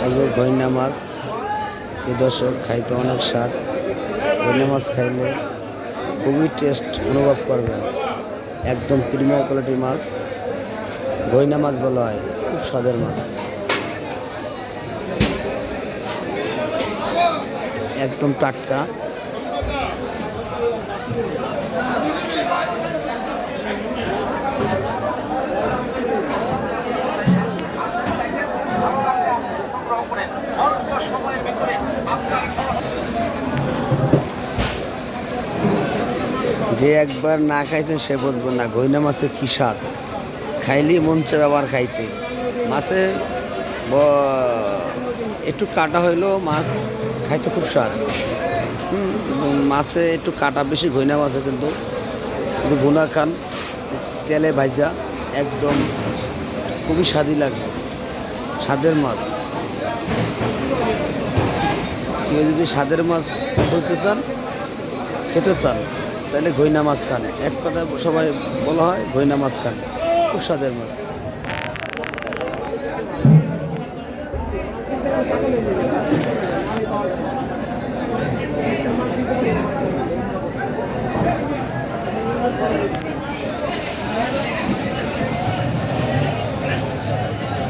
আগে গইনা মাছ দর্শক খাইতে অনেক স্বাদ। গইনা মাছ খাইলে খুবই টেস্ট অনুভব করবেন। একদম প্রিমিয়ার কোয়ালিটির মাছ গইনা মাছ বলা হয়, খুব স্বাদের মাছ, একদম টাটকা। যে একবার না খাইতেন সে বুঝবেন না গইনা মাছের কী স্বাদ। খাইলেই মন চায় আবার খাইতে। মাছে একটু কাটা হইলেও মাছ খাইতে খুব স্বাদ। মাছে একটু কাটা বেশি গইনা মাছে, কিন্তু ভুনা খান তেলে ভাজা একদম খুবই স্বাদই লাগে, স্বাদের মাছ। কেউ যদি স্বাদের মাছ খুঁজতে চান, খেতে চান, তাহলে গইনা মাছ খান। এক কথা সবাই বলা হয় গইনা মাছ খান, খুব স্বাদের মাছ।